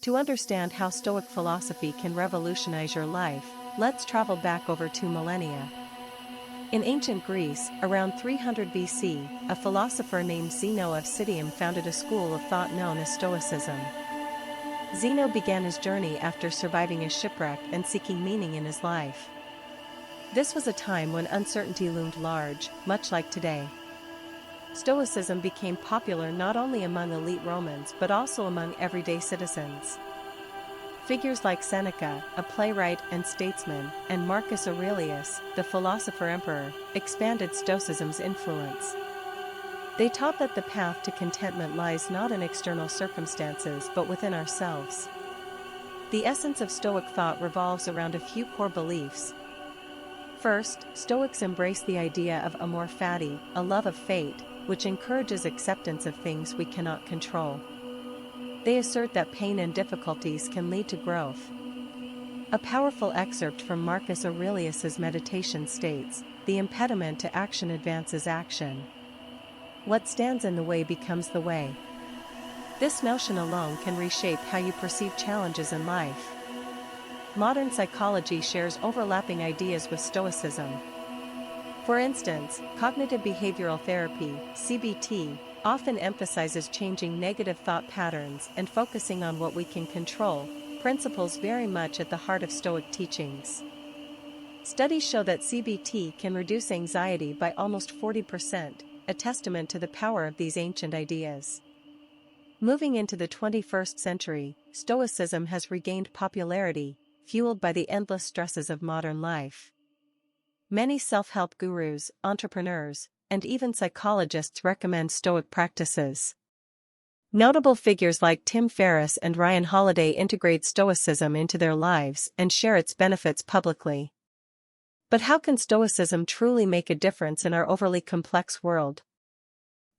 To understand how Stoic philosophy can revolutionize your life, let's travel back over 2 millennia. In ancient Greece, around 300 BC, a philosopher named Zeno of Citium founded a school of thought known as Stoicism. Zeno began his journey after surviving a shipwreck and seeking meaning in his life. This was a time when uncertainty loomed large, much like today. Stoicism became popular not only among elite Romans but also among everyday citizens. Figures like Seneca, a playwright and statesman, and Marcus Aurelius, the philosopher-emperor, expanded Stoicism's influence. They taught that the path to contentment lies not in external circumstances but within ourselves. The essence of Stoic thought revolves around a few core beliefs. First, Stoics embrace the idea of amor fati, a love of fate, which encourages acceptance of things we cannot control. They assert that pain and difficulties can lead to growth. A powerful excerpt from Marcus Aurelius's meditation states, "The impediment to action advances action. What stands in the way becomes the way." This notion alone can reshape how you perceive challenges in life. Modern psychology shares overlapping ideas with Stoicism. For instance, cognitive behavioral therapy, CBT, often emphasizes changing negative thought patterns and focusing on what we can control, principles very much at the heart of Stoic teachings. Studies show that CBT can reduce anxiety by almost 40%, a testament to the power of these ancient ideas. Moving into the 21st century, Stoicism has regained popularity, fueled by the endless stresses of modern life. Many self-help gurus, entrepreneurs, and even psychologists recommend Stoic practices. Notable figures like Tim Ferriss and Ryan Holiday integrate Stoicism into their lives and share its benefits publicly. But how can Stoicism truly make a difference in our overly complex world?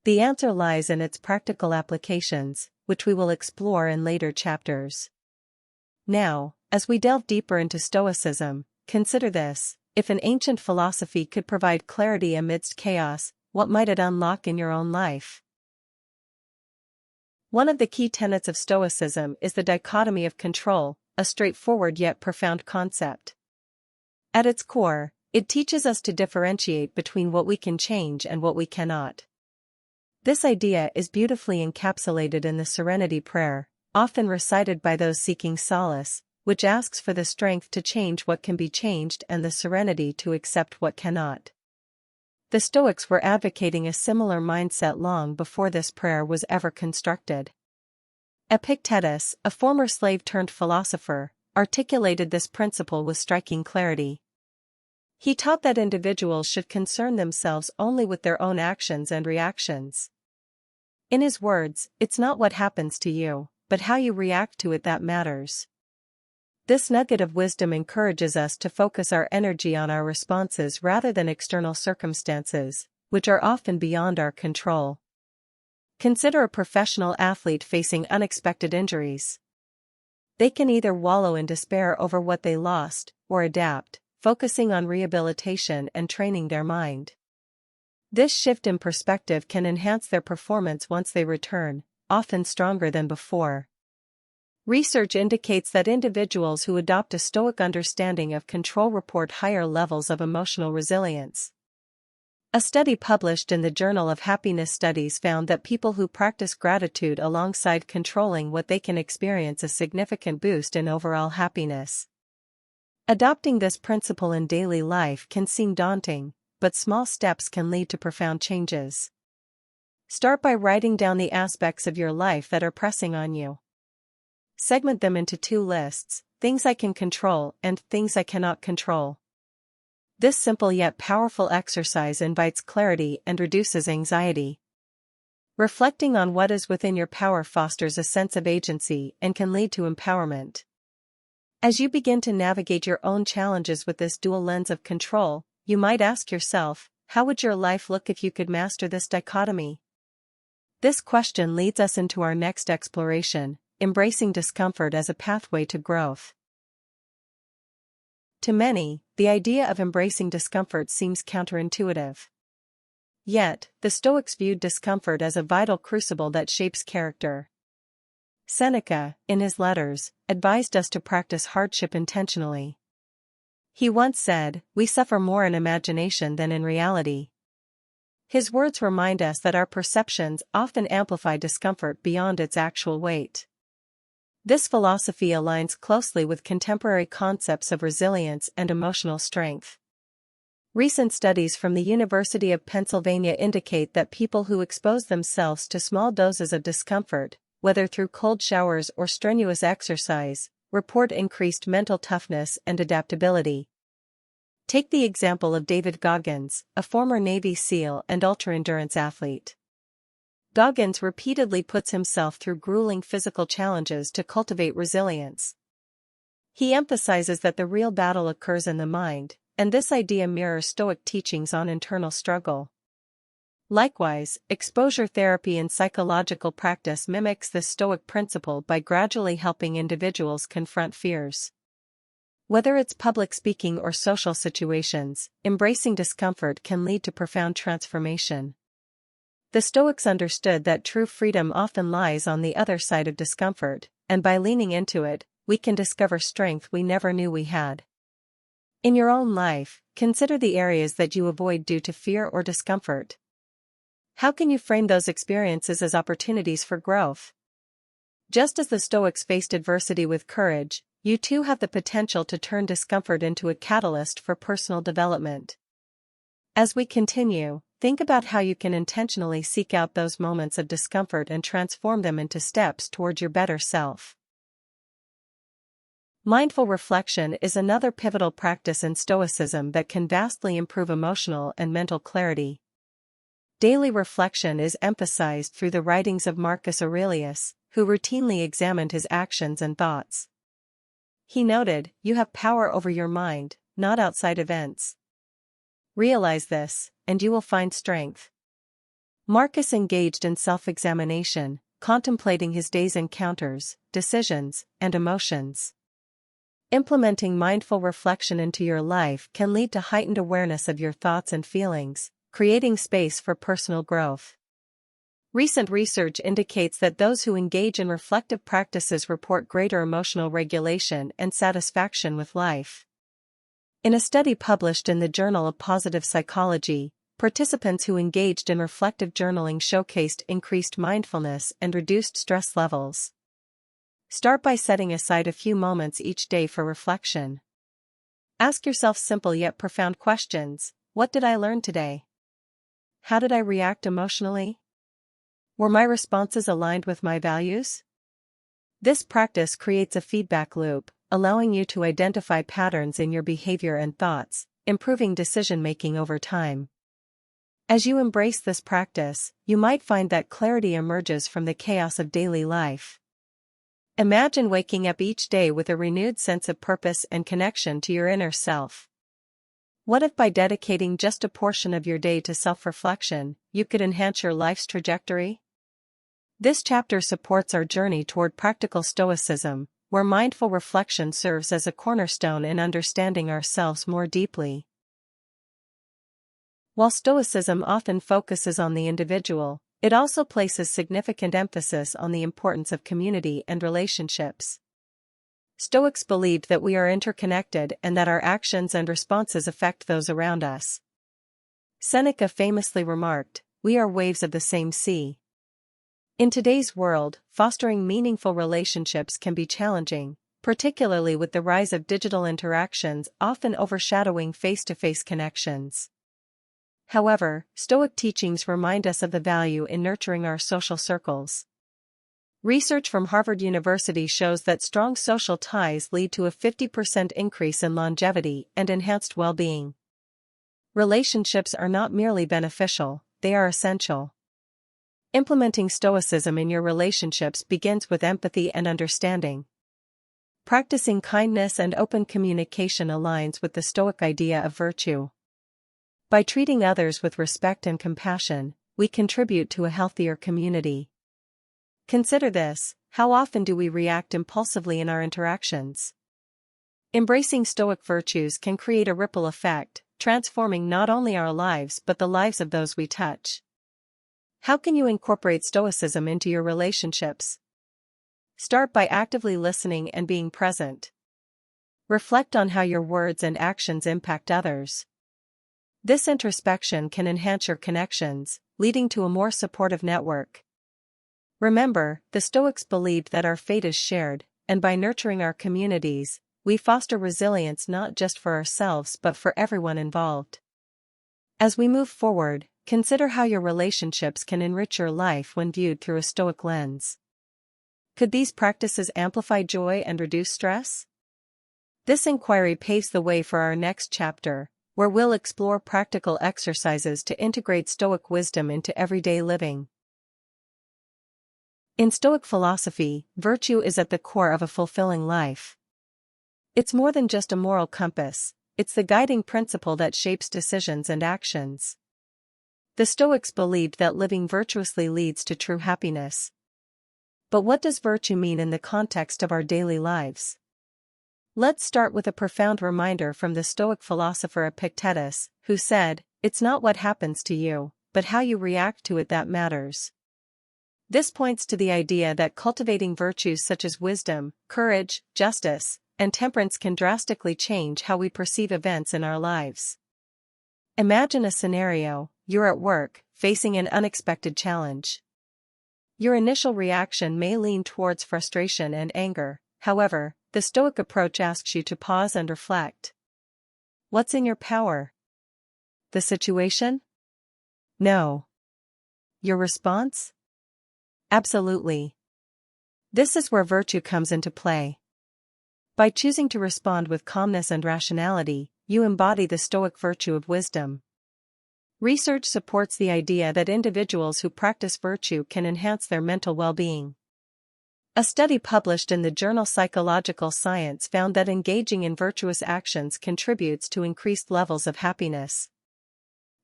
The answer lies in its practical applications, which we will explore in later chapters. Now, as we delve deeper into Stoicism, consider this: if an ancient philosophy could provide clarity amidst chaos, what might it unlock in your own life? One of the key tenets of Stoicism is the dichotomy of control, a straightforward yet profound concept. At its core, it teaches us to differentiate between what we can change and what we cannot. This idea is beautifully encapsulated in the Serenity Prayer, often recited by those seeking solace, which asks for the strength to change what can be changed and the serenity to accept what cannot. The Stoics were advocating a similar mindset long before this prayer was ever constructed. Epictetus, a former slave-turned-philosopher, articulated this principle with striking clarity. He taught that individuals should concern themselves only with their own actions and reactions. In his words, "It's not what happens to you, but how you react to it that matters." This nugget of wisdom encourages us to focus our energy on our responses rather than external circumstances, which are often beyond our control. Consider a professional athlete facing unexpected injuries. They can either wallow in despair over what they lost, or adapt, focusing on rehabilitation and training their mind. This shift in perspective can enhance their performance once they return, often stronger than before. Research indicates that individuals who adopt a Stoic understanding of control report higher levels of emotional resilience. A study published in the Journal of Happiness Studies found that people who practice gratitude alongside controlling what they can experience a significant boost in overall happiness. Adopting this principle in daily life can seem daunting, but small steps can lead to profound changes. Start by writing down the aspects of your life that are pressing on you. Segment them into 2 lists: things I can control and things I cannot control. This simple yet powerful exercise invites clarity and reduces anxiety. Reflecting on what is within your power fosters a sense of agency and can lead to empowerment. As you begin to navigate your own challenges with this dual lens of control, you might ask yourself, how would your life look if you could master this dichotomy? This question leads us into our next exploration: embracing discomfort as a pathway to growth. To many, the idea of embracing discomfort seems counterintuitive. Yet, the Stoics viewed discomfort as a vital crucible that shapes character. Seneca, in his letters, advised us to practice hardship intentionally. He once said, "We suffer more in imagination than in reality." His words remind us that our perceptions often amplify discomfort beyond its actual weight. This philosophy aligns closely with contemporary concepts of resilience and emotional strength. Recent studies from the University of Pennsylvania indicate that people who expose themselves to small doses of discomfort, whether through cold showers or strenuous exercise, report increased mental toughness and adaptability. Take the example of David Goggins, a former Navy SEAL and ultra-endurance athlete. Goggins repeatedly puts himself through grueling physical challenges to cultivate resilience. He emphasizes that the real battle occurs in the mind, and this idea mirrors Stoic teachings on internal struggle. Likewise, exposure therapy in psychological practice mimics this Stoic principle by gradually helping individuals confront fears. Whether it's public speaking or social situations, embracing discomfort can lead to profound transformation. The Stoics understood that true freedom often lies on the other side of discomfort, and by leaning into it, we can discover strength we never knew we had. In your own life, consider the areas that you avoid due to fear or discomfort. How can you frame those experiences as opportunities for growth? Just as the Stoics faced adversity with courage, you too have the potential to turn discomfort into a catalyst for personal development. As we continue, think about how you can intentionally seek out those moments of discomfort and transform them into steps toward your better self. Mindful reflection is another pivotal practice in Stoicism that can vastly improve emotional and mental clarity. Daily reflection is emphasized through the writings of Marcus Aurelius, who routinely examined his actions and thoughts. He noted, "You have power over your mind, not outside events. Realize this, and you will find strength." Marcus engaged in self-examination, contemplating his day's encounters, decisions, and emotions. Implementing mindful reflection into your life can lead to heightened awareness of your thoughts and feelings, creating space for personal growth. Recent research indicates that those who engage in reflective practices report greater emotional regulation and satisfaction with life. In a study published in the Journal of Positive Psychology, participants who engaged in reflective journaling showcased increased mindfulness and reduced stress levels. Start by setting aside a few moments each day for reflection. Ask yourself simple yet profound questions. What did I learn today? How did I react emotionally? Were my responses aligned with my values? This practice creates a feedback loop, allowing you to identify patterns in your behavior and thoughts, improving decision-making over time. As you embrace this practice, you might find that clarity emerges from the chaos of daily life. Imagine waking up each day with a renewed sense of purpose and connection to your inner self. What if by dedicating just a portion of your day to self-reflection, you could enhance your life's trajectory? This chapter supports our journey toward practical Stoicism, where mindful reflection serves as a cornerstone in understanding ourselves more deeply. While Stoicism often focuses on the individual, it also places significant emphasis on the importance of community and relationships. Stoics believed that we are interconnected and that our actions and responses affect those around us. Seneca famously remarked, "We are waves of the same sea." In today's world, fostering meaningful relationships can be challenging, particularly with the rise of digital interactions often overshadowing face-to-face connections. However, Stoic teachings remind us of the value in nurturing our social circles. Research from Harvard University shows that strong social ties lead to a 50% increase in longevity and enhanced well-being. Relationships are not merely beneficial, they are essential. Implementing Stoicism in your relationships begins with empathy and understanding. Practicing kindness and open communication aligns with the Stoic idea of virtue. By treating others with respect and compassion, we contribute to a healthier community. Consider this: how often do we react impulsively in our interactions? Embracing Stoic virtues can create a ripple effect, transforming not only our lives but the lives of those we touch. How can you incorporate Stoicism into your relationships? Start by actively listening and being present. Reflect on how your words and actions impact others. This introspection can enhance your connections, leading to a more supportive network. Remember, the Stoics believed that our fate is shared, and by nurturing our communities, we foster resilience not just for ourselves but for everyone involved. As we move forward, consider how your relationships can enrich your life when viewed through a Stoic lens. Could these practices amplify joy and reduce stress? This inquiry paves the way for our next chapter, where we'll explore practical exercises to integrate Stoic wisdom into everyday living. In Stoic philosophy, virtue is at the core of a fulfilling life. It's more than just a moral compass, it's the guiding principle that shapes decisions and actions. The Stoics believed that living virtuously leads to true happiness. But what does virtue mean in the context of our daily lives? Let's start with a profound reminder from the Stoic philosopher Epictetus, who said, "It's not what happens to you, but how you react to it that matters." This points to the idea that cultivating virtues such as wisdom, courage, justice, and temperance can drastically change how we perceive events in our lives. Imagine a scenario: you're at work, facing an unexpected challenge. Your initial reaction may lean towards frustration and anger. However, the Stoic approach asks you to pause and reflect. What's in your power? The situation? No. Your response? Absolutely. This is where virtue comes into play. By choosing to respond with calmness and rationality, you embody the Stoic virtue of wisdom. Research supports the idea that individuals who practice virtue can enhance their mental well-being. A study published in the journal Psychological Science found that engaging in virtuous actions contributes to increased levels of happiness.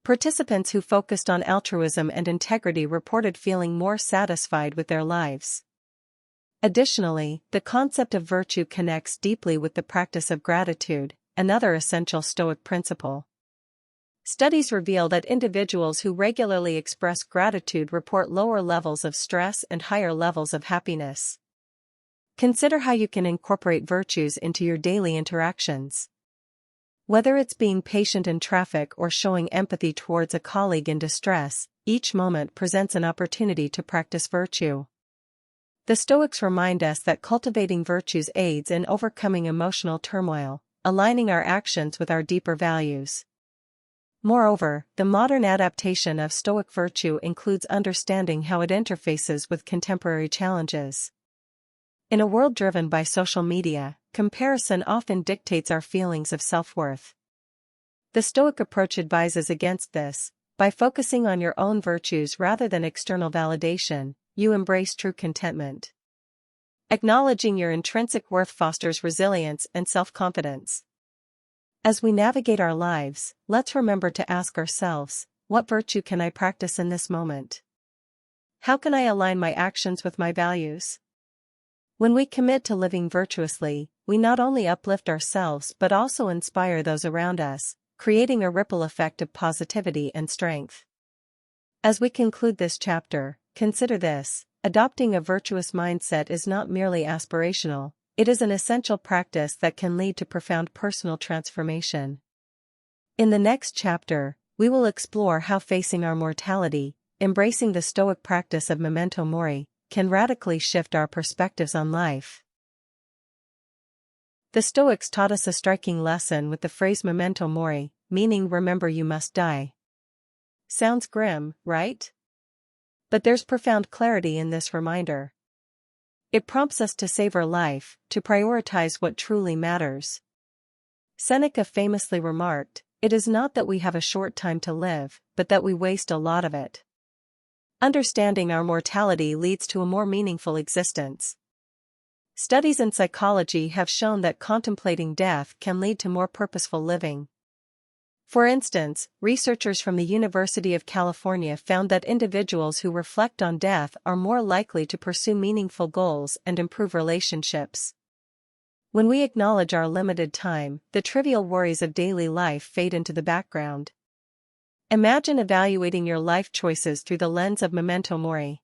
Participants who focused on altruism and integrity reported feeling more satisfied with their lives. Additionally, the concept of virtue connects deeply with the practice of gratitude, another essential Stoic principle. Studies reveal that individuals who regularly express gratitude report lower levels of stress and higher levels of happiness. Consider how you can incorporate virtues into your daily interactions. Whether it's being patient in traffic or showing empathy towards a colleague in distress, each moment presents an opportunity to practice virtue. The Stoics remind us that cultivating virtues aids in overcoming emotional turmoil, aligning our actions with our deeper values. Moreover, the modern adaptation of Stoic virtue includes understanding how it interfaces with contemporary challenges. In a world driven by social media, comparison often dictates our feelings of self-worth. The Stoic approach advises against this. By focusing on your own virtues rather than external validation, you embrace true contentment. Acknowledging your intrinsic worth fosters resilience and self-confidence. As we navigate our lives, let's remember to ask ourselves, what virtue can I practice in this moment? How can I align my actions with my values? When we commit to living virtuously, we not only uplift ourselves but also inspire those around us, creating a ripple effect of positivity and strength. As we conclude this chapter, consider this: adopting a virtuous mindset is not merely aspirational, it is an essential practice that can lead to profound personal transformation. In the next chapter, we will explore how facing our mortality, embracing the Stoic practice of Memento Mori, can radically shift our perspectives on life. The Stoics taught us a striking lesson with the phrase Memento Mori, meaning remember you must die. Sounds grim, right? But there's profound clarity in this reminder. It prompts us to savor life, to prioritize what truly matters. Seneca famously remarked, "It is not that we have a short time to live, but that we waste a lot of it." Understanding our mortality leads to a more meaningful existence. Studies in psychology have shown that contemplating death can lead to more purposeful living. For instance, researchers from the University of California found that individuals who reflect on death are more likely to pursue meaningful goals and improve relationships. When we acknowledge our limited time, the trivial worries of daily life fade into the background. Imagine evaluating your life choices through the lens of Memento Mori.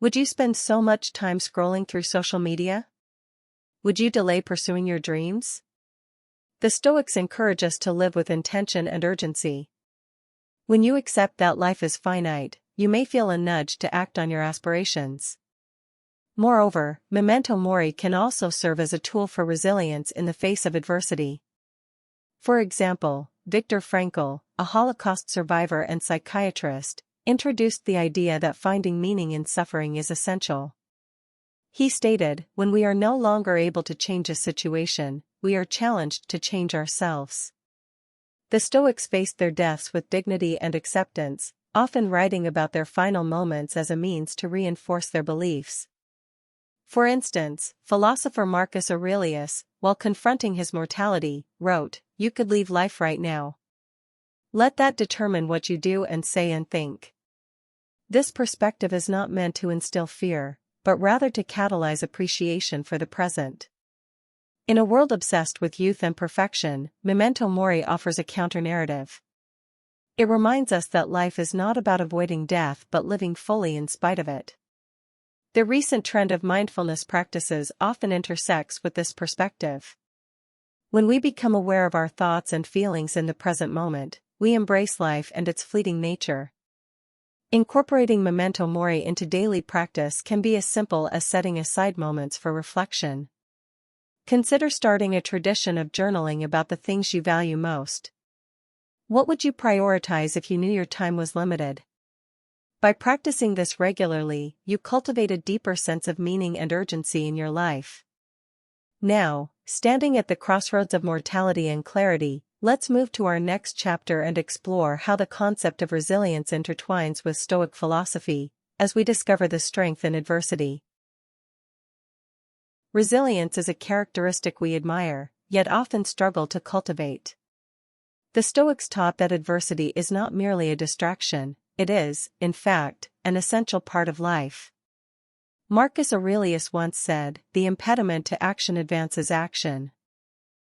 Would you spend so much time scrolling through social media? Would you delay pursuing your dreams? The Stoics encourage us to live with intention and urgency. When you accept that life is finite, you may feel a nudge to act on your aspirations. Moreover, Memento Mori can also serve as a tool for resilience in the face of adversity. For example, Viktor Frankl, a Holocaust survivor and psychiatrist, introduced the idea that finding meaning in suffering is essential. He stated, "When we are no longer able to change a situation, we are challenged to change ourselves." The Stoics faced their deaths with dignity and acceptance, often writing about their final moments as a means to reinforce their beliefs. For instance, philosopher Marcus Aurelius, while confronting his mortality, wrote, "You could leave life right now. Let that determine what you do and say and think." This perspective is not meant to instill fear, but rather to catalyze appreciation for the present. In a world obsessed with youth and perfection, Memento Mori offers a counter-narrative. It reminds us that life is not about avoiding death but living fully in spite of it. The recent trend of mindfulness practices often intersects with this perspective. When we become aware of our thoughts and feelings in the present moment, we embrace life and its fleeting nature. Incorporating Memento Mori into daily practice can be as simple as setting aside moments for reflection. Consider starting a tradition of journaling about the things you value most. What would you prioritize if you knew your time was limited? By practicing this regularly, you cultivate a deeper sense of meaning and urgency in your life. Now, standing at the crossroads of mortality and clarity, let's move to our next chapter and explore how the concept of resilience intertwines with Stoic philosophy, as we discover the strength in adversity. Resilience is a characteristic we admire, yet often struggle to cultivate. The Stoics taught that adversity is not merely a distraction, it is, in fact, an essential part of life. Marcus Aurelius once said, "The impediment to action advances action.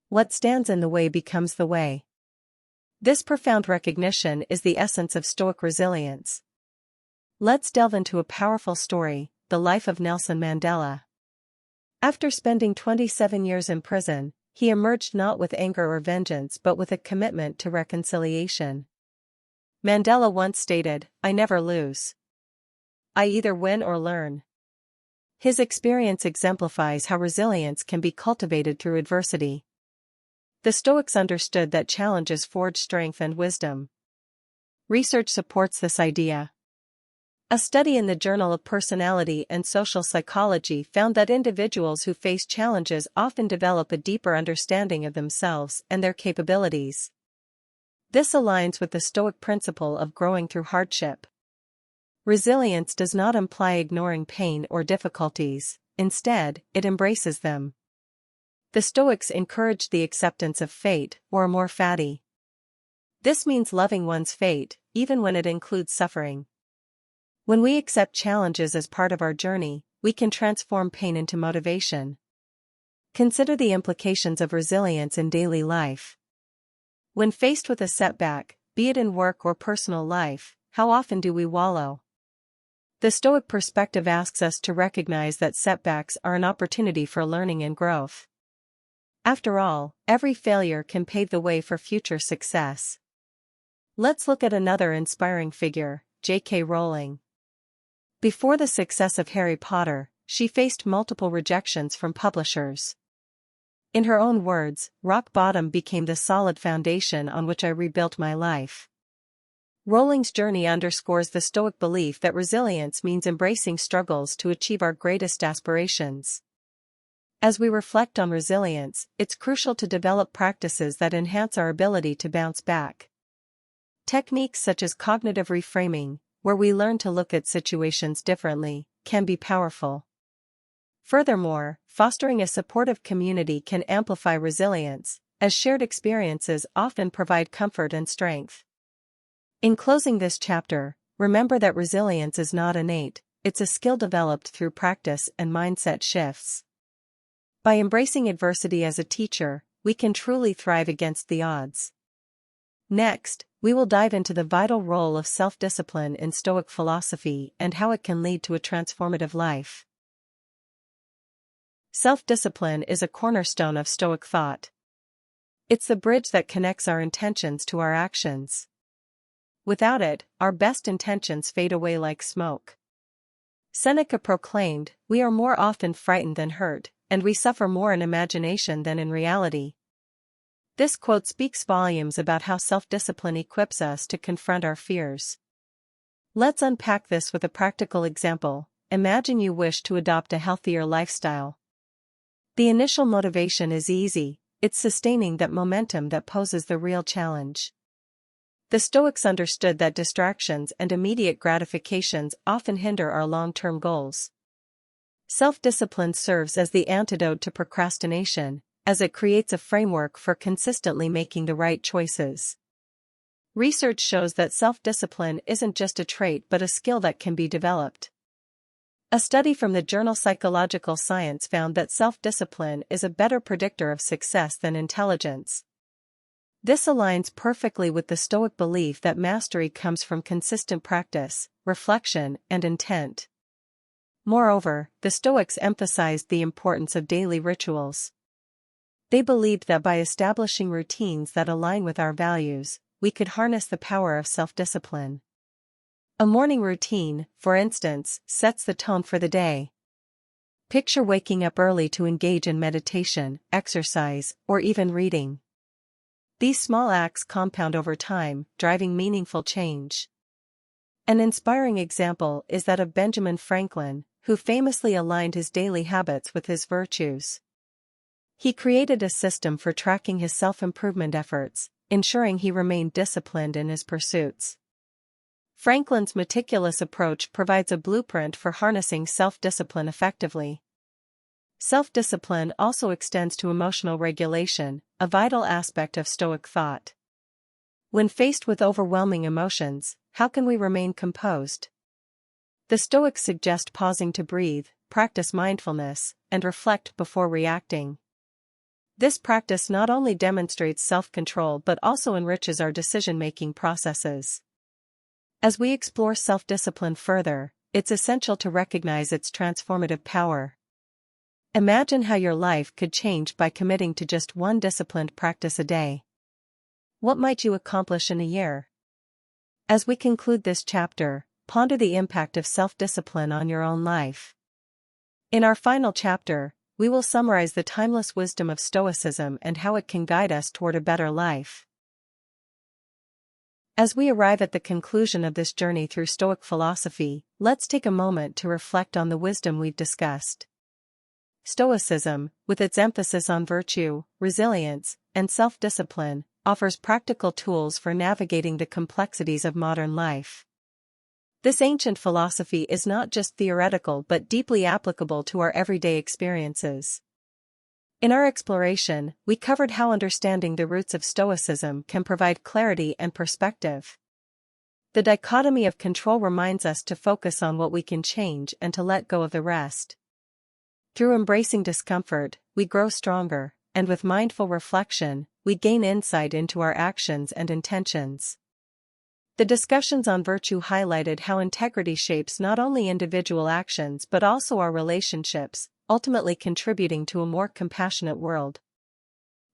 What stands in the way becomes the way." This profound recognition is the essence of Stoic resilience. Let's delve into a powerful story, the life of Nelson Mandela. After spending 27 years in prison, he emerged not with anger or vengeance but with a commitment to reconciliation. Mandela once stated, "I never lose. I either win or learn." His experience exemplifies how resilience can be cultivated through adversity. The Stoics understood that challenges forge strength and wisdom. Research supports this idea. A study in the Journal of Personality and Social Psychology found that individuals who face challenges often develop a deeper understanding of themselves and their capabilities. This aligns with the Stoic principle of growing through hardship. Resilience does not imply ignoring pain or difficulties, instead, it embraces them. The Stoics encouraged the acceptance of fate, or amor fati. This means loving one's fate, even when it includes suffering. When we accept challenges as part of our journey, we can transform pain into motivation. Consider the implications of resilience in daily life. When faced with a setback, be it in work or personal life, how often do we wallow? The Stoic perspective asks us to recognize that setbacks are an opportunity for learning and growth. After all, every failure can pave the way for future success. Let's look at another inspiring figure, J.K. Rowling. Before the success of Harry Potter, she faced multiple rejections from publishers. In her own words, "Rock bottom became the solid foundation on which I rebuilt my life." Rowling's journey underscores the Stoic belief that resilience means embracing struggles to achieve our greatest aspirations. As we reflect on resilience, it's crucial to develop practices that enhance our ability to bounce back. Techniques such as cognitive reframing, where we learn to look at situations differently, can be powerful. Furthermore, fostering a supportive community can amplify resilience, as shared experiences often provide comfort and strength. In closing this chapter, remember that resilience is not innate, it's a skill developed through practice and mindset shifts. By embracing adversity as a teacher, we can truly thrive against the odds. Next, we will dive into the vital role of self-discipline in Stoic philosophy and how it can lead to a transformative life. Self-discipline is a cornerstone of Stoic thought. It's the bridge that connects our intentions to our actions. Without it, our best intentions fade away like smoke. Seneca proclaimed, "We are more often frightened than hurt, and we suffer more in imagination than in reality." This quote speaks volumes about how self-discipline equips us to confront our fears. Let's unpack this with a practical example. Imagine you wish to adopt a healthier lifestyle. The initial motivation is easy, it's sustaining that momentum that poses the real challenge. The Stoics understood that distractions and immediate gratifications often hinder our long-term goals. Self-discipline serves as the antidote to procrastination, as it creates a framework for consistently making the right choices. Research shows that self-discipline isn't just a trait but a skill that can be developed. A study from the journal Psychological Science found that self-discipline is a better predictor of success than intelligence. This aligns perfectly with the Stoic belief that mastery comes from consistent practice, reflection, and intent. Moreover, the Stoics emphasized the importance of daily rituals. They believed that by establishing routines that align with our values, we could harness the power of self-discipline. A morning routine, for instance, sets the tone for the day. Picture waking up early to engage in meditation, exercise, or even reading. These small acts compound over time, driving meaningful change. An inspiring example is that of Benjamin Franklin, who famously aligned his daily habits with his virtues. He created a system for tracking his self-improvement efforts, ensuring he remained disciplined in his pursuits. Franklin's meticulous approach provides a blueprint for harnessing self-discipline effectively. Self-discipline also extends to emotional regulation, a vital aspect of Stoic thought. When faced with overwhelming emotions, how can we remain composed? The Stoics suggest pausing to breathe, practice mindfulness, and reflect before reacting. This practice not only demonstrates self-control but also enriches our decision-making processes. As we explore self-discipline further, it's essential to recognize its transformative power. Imagine how your life could change by committing to just one disciplined practice a day. What might you accomplish in a year? As we conclude this chapter, ponder the impact of self-discipline on your own life. In our final chapter, we will summarize the timeless wisdom of Stoicism and how it can guide us toward a better life. As we arrive at the conclusion of this journey through Stoic philosophy, let's take a moment to reflect on the wisdom we've discussed. Stoicism, with its emphasis on virtue, resilience, and self-discipline, offers practical tools for navigating the complexities of modern life. This ancient philosophy is not just theoretical but deeply applicable to our everyday experiences. In our exploration, we covered how understanding the roots of Stoicism can provide clarity and perspective. The dichotomy of control reminds us to focus on what we can change and to let go of the rest. Through embracing discomfort, we grow stronger, and with mindful reflection, we gain insight into our actions and intentions. The discussions on virtue highlighted how integrity shapes not only individual actions but also our relationships, ultimately contributing to a more compassionate world.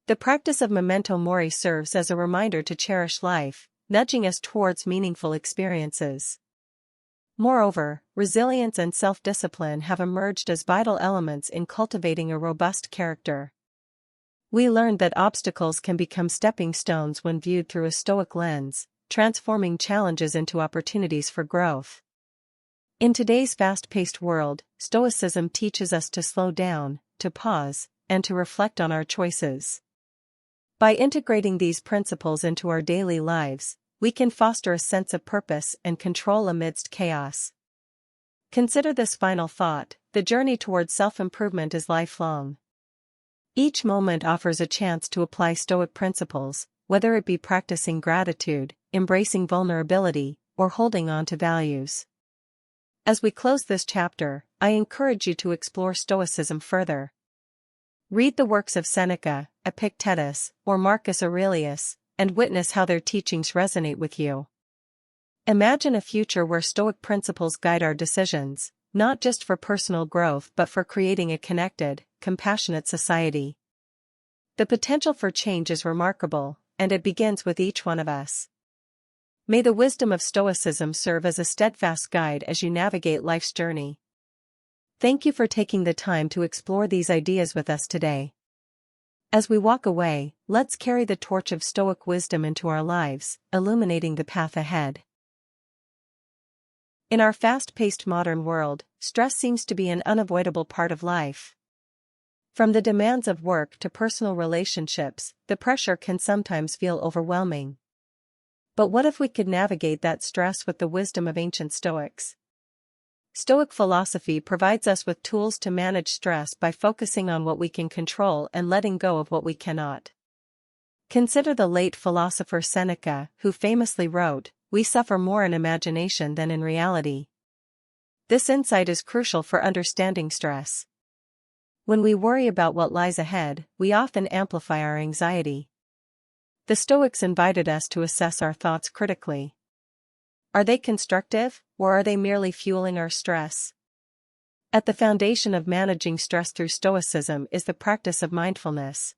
The practice of Memento Mori serves as a reminder to cherish life, nudging us towards meaningful experiences. Moreover, resilience and self-discipline have emerged as vital elements in cultivating a robust character. We learned that obstacles can become stepping stones when viewed through a Stoic lens, transforming challenges into opportunities for growth. In today's fast-paced world, Stoicism teaches us to slow down, to pause, and to reflect on our choices. By integrating these principles into our daily lives, we can foster a sense of purpose and control amidst chaos. Consider this final thought: the journey towards self-improvement is lifelong. Each moment offers a chance to apply Stoic principles, whether it be practicing gratitude, embracing vulnerability, or holding on to values. As we close this chapter, I encourage you to explore Stoicism further. Read the works of Seneca, Epictetus, or Marcus Aurelius, and witness how their teachings resonate with you. Imagine a future where Stoic principles guide our decisions, not just for personal growth but for creating a connected, compassionate society. The potential for change is remarkable, and it begins with each one of us. May the wisdom of Stoicism serve as a steadfast guide as you navigate life's journey. Thank you for taking the time to explore these ideas with us today. As we walk away, let's carry the torch of Stoic wisdom into our lives, illuminating the path ahead. In our fast-paced modern world, stress seems to be an unavoidable part of life. From the demands of work to personal relationships, the pressure can sometimes feel overwhelming. But what if we could navigate that stress with the wisdom of ancient Stoics? Stoic philosophy provides us with tools to manage stress by focusing on what we can control and letting go of what we cannot. Consider the late philosopher Seneca, who famously wrote, "We suffer more in imagination than in reality." This insight is crucial for understanding stress. When we worry about what lies ahead, we often amplify our anxiety. The Stoics invited us to assess our thoughts critically. Are they constructive, or are they merely fueling our stress? At the foundation of managing stress through Stoicism is the practice of mindfulness.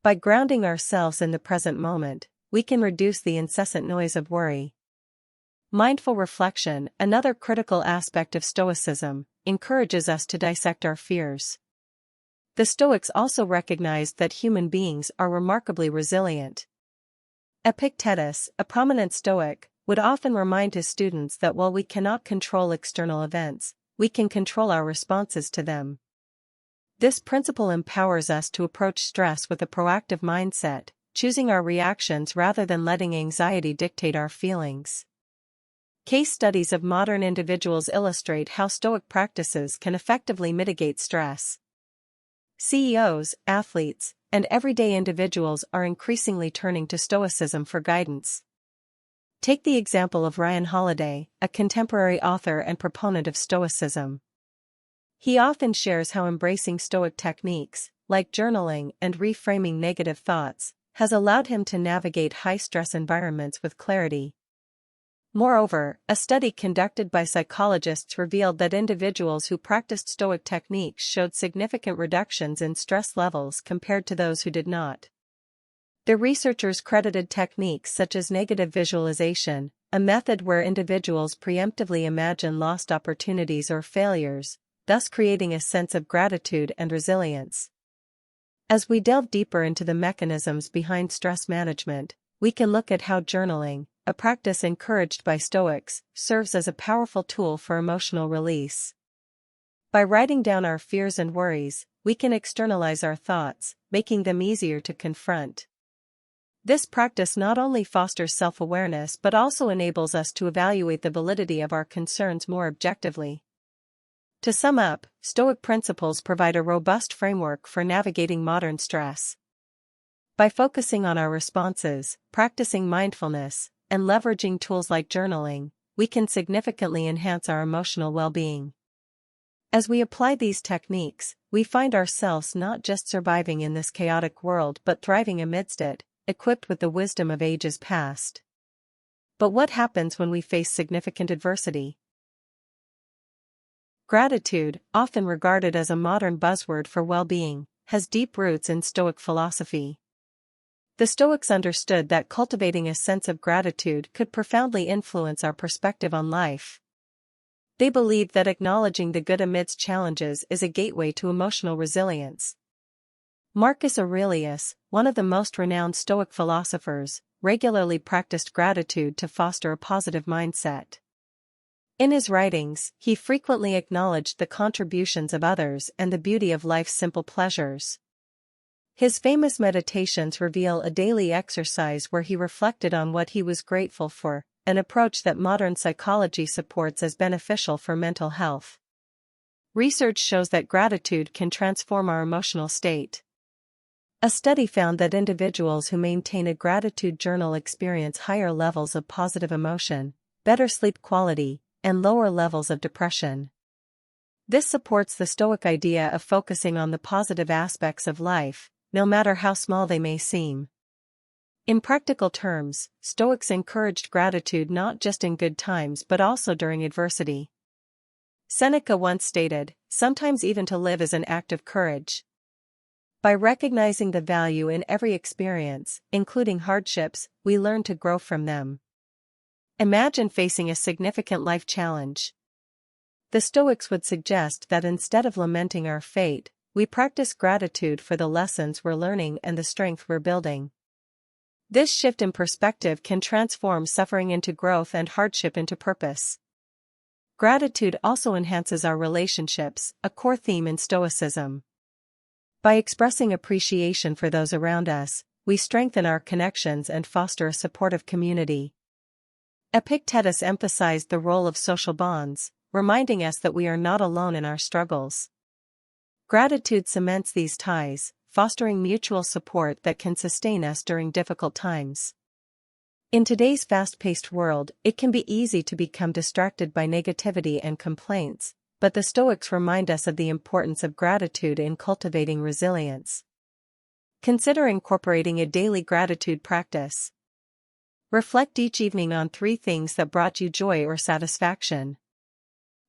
By grounding ourselves in the present moment, we can reduce the incessant noise of worry. Mindful reflection, another critical aspect of Stoicism, encourages us to dissect our fears. The Stoics also recognized that human beings are remarkably resilient. Epictetus, a prominent Stoic, would often remind his students that while we cannot control external events, we can control our responses to them. This principle empowers us to approach stress with a proactive mindset, choosing our reactions rather than letting anxiety dictate our feelings. Case studies of modern individuals illustrate how Stoic practices can effectively mitigate stress. CEOs, athletes, and everyday individuals are increasingly turning to Stoicism for guidance. Take the example of Ryan Holiday, a contemporary author and proponent of Stoicism. He often shares how embracing Stoic techniques, like journaling and reframing negative thoughts, has allowed him to navigate high-stress environments with clarity. Moreover, a study conducted by psychologists revealed that individuals who practiced Stoic techniques showed significant reductions in stress levels compared to those who did not. The researchers credited techniques such as negative visualization, a method where individuals preemptively imagine lost opportunities or failures, thus creating a sense of gratitude and resilience. As we delve deeper into the mechanisms behind stress management, we can look at how journaling, a practice encouraged by Stoics, serves as a powerful tool for emotional release. By writing down our fears and worries, we can externalize our thoughts, making them easier to confront. This practice not only fosters self-awareness but also enables us to evaluate the validity of our concerns more objectively. To sum up, Stoic principles provide a robust framework for navigating modern stress. By focusing on our responses, practicing mindfulness, and leveraging tools like journaling, we can significantly enhance our emotional well-being. As we apply these techniques, we find ourselves not just surviving in this chaotic world but thriving amidst it, equipped with the wisdom of ages past. But what happens when we face significant adversity? Gratitude, often regarded as a modern buzzword for well-being, has deep roots in Stoic philosophy. The Stoics understood that cultivating a sense of gratitude could profoundly influence our perspective on life. They believed that acknowledging the good amidst challenges is a gateway to emotional resilience. Marcus Aurelius, one of the most renowned Stoic philosophers, regularly practiced gratitude to foster a positive mindset. In his writings, he frequently acknowledged the contributions of others and the beauty of life's simple pleasures. His famous meditations reveal a daily exercise where he reflected on what he was grateful for, an approach that modern psychology supports as beneficial for mental health. Research shows that gratitude can transform our emotional state. A study found that individuals who maintain a gratitude journal experience higher levels of positive emotion, better sleep quality, and lower levels of depression. This supports the Stoic idea of focusing on the positive aspects of life, no matter how small they may seem. In practical terms, Stoics encouraged gratitude not just in good times but also during adversity. Seneca once stated, "Sometimes even to live is an act of courage." By recognizing the value in every experience, including hardships, we learn to grow from them. Imagine facing a significant life challenge. The Stoics would suggest that instead of lamenting our fate, we practice gratitude for the lessons we're learning and the strength we're building. This shift in perspective can transform suffering into growth and hardship into purpose. Gratitude also enhances our relationships, a core theme in Stoicism. By expressing appreciation for those around us, we strengthen our connections and foster a supportive community. Epictetus emphasized the role of social bonds, reminding us that we are not alone in our struggles. Gratitude cements these ties, fostering mutual support that can sustain us during difficult times. In today's fast-paced world, it can be easy to become distracted by negativity and complaints, but the Stoics remind us of the importance of gratitude in cultivating resilience. Consider incorporating a daily gratitude practice. Reflect each evening on 3 things that brought you joy or satisfaction.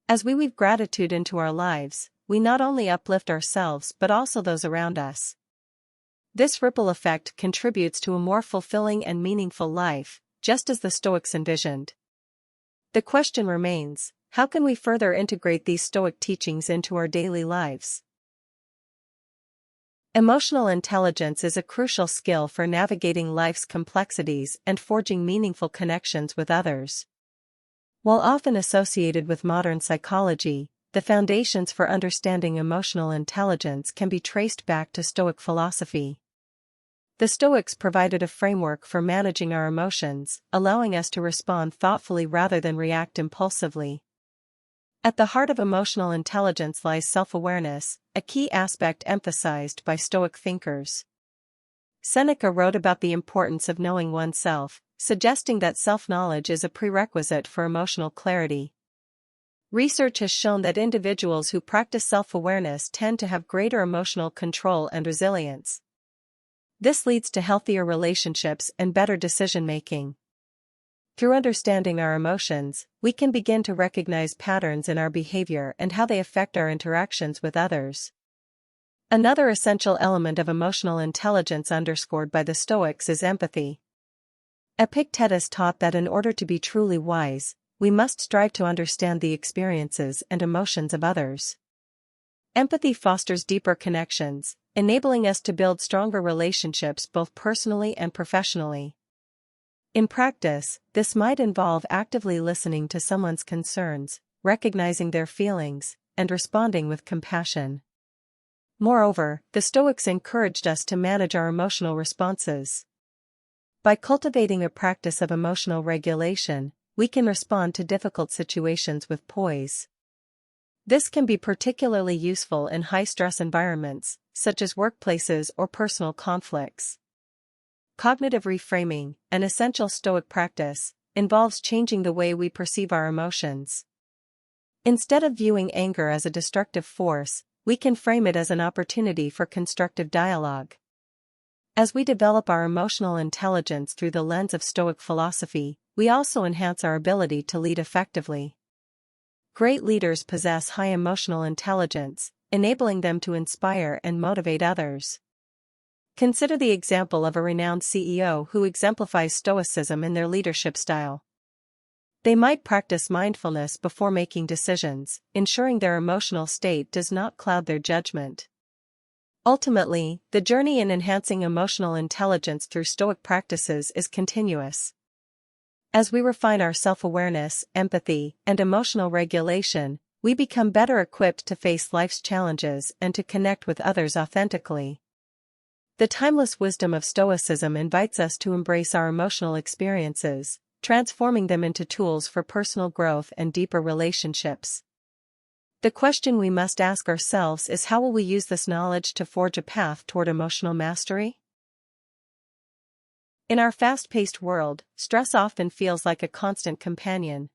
As we weave gratitude into our lives, we not only uplift ourselves but also those around us. This ripple effect contributes to a more fulfilling and meaningful life, just as the Stoics envisioned. The question remains, how can we further integrate these Stoic teachings into our daily lives? Emotional intelligence is a crucial skill for navigating life's complexities and forging meaningful connections with others. While often associated with modern psychology, the foundations for understanding emotional intelligence can be traced back to Stoic philosophy. The Stoics provided a framework for managing our emotions, allowing us to respond thoughtfully rather than react impulsively. At the heart of emotional intelligence lies self-awareness, a key aspect emphasized by Stoic thinkers. Seneca wrote about the importance of knowing oneself, suggesting that self-knowledge is a prerequisite for emotional clarity. Research has shown that individuals who practice self-awareness tend to have greater emotional control and resilience. This leads to healthier relationships and better decision-making. Through understanding our emotions, we can begin to recognize patterns in our behavior and how they affect our interactions with others. Another essential element of emotional intelligence underscored by the Stoics is empathy. Epictetus taught that in order to be truly wise, we must strive to understand the experiences and emotions of others. Empathy fosters deeper connections, enabling us to build stronger relationships both personally and professionally. In practice, this might involve actively listening to someone's concerns, recognizing their feelings, and responding with compassion. Moreover, the Stoics encouraged us to manage our emotional responses. By cultivating a practice of emotional regulation, we can respond to difficult situations with poise. This can be particularly useful in high-stress environments, such as workplaces or personal conflicts. Cognitive reframing, an essential Stoic practice, involves changing the way we perceive our emotions. Instead of viewing anger as a destructive force, we can frame it as an opportunity for constructive dialogue. As we develop our emotional intelligence through the lens of Stoic philosophy, we also enhance our ability to lead effectively. Great leaders possess high emotional intelligence, enabling them to inspire and motivate others. Consider the example of a renowned CEO who exemplifies Stoicism in their leadership style. They might practice mindfulness before making decisions, ensuring their emotional state does not cloud their judgment. Ultimately, the journey in enhancing emotional intelligence through Stoic practices is continuous. As we refine our self-awareness, empathy, and emotional regulation, we become better equipped to face life's challenges and to connect with others authentically. The timeless wisdom of Stoicism invites us to embrace our emotional experiences, transforming them into tools for personal growth and deeper relationships. The question we must ask ourselves is, how will we use this knowledge to forge a path toward emotional mastery? In our fast-paced world, stress often feels like a constant companion.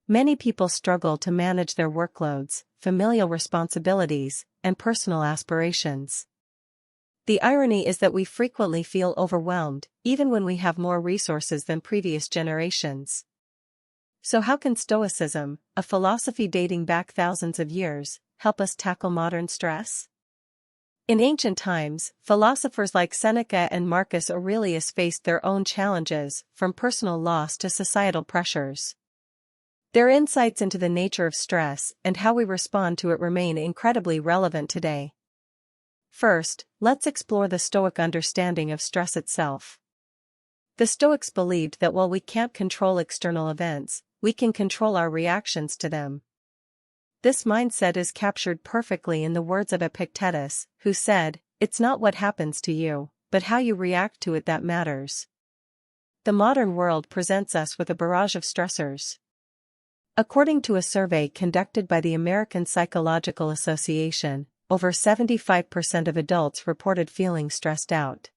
Many people struggle to manage their workloads, familial responsibilities, and personal aspirations. The irony is that we frequently feel overwhelmed, even when we have more resources than previous generations. So how can Stoicism, a philosophy dating back thousands of years, help us tackle modern stress? In ancient times, philosophers like Seneca and Marcus Aurelius faced their own challenges, from personal loss to societal pressures. Their insights into the nature of stress and how we respond to it remain incredibly relevant today. First, let's explore the Stoic understanding of stress itself. The Stoics believed that while we can't control external events, we can control our reactions to them. This mindset is captured perfectly in the words of Epictetus, who said, "It's not what happens to you, but how you react to it that matters." The modern world presents us with a barrage of stressors. According to a survey conducted by the American Psychological Association, over 75% of adults reported feeling stressed out.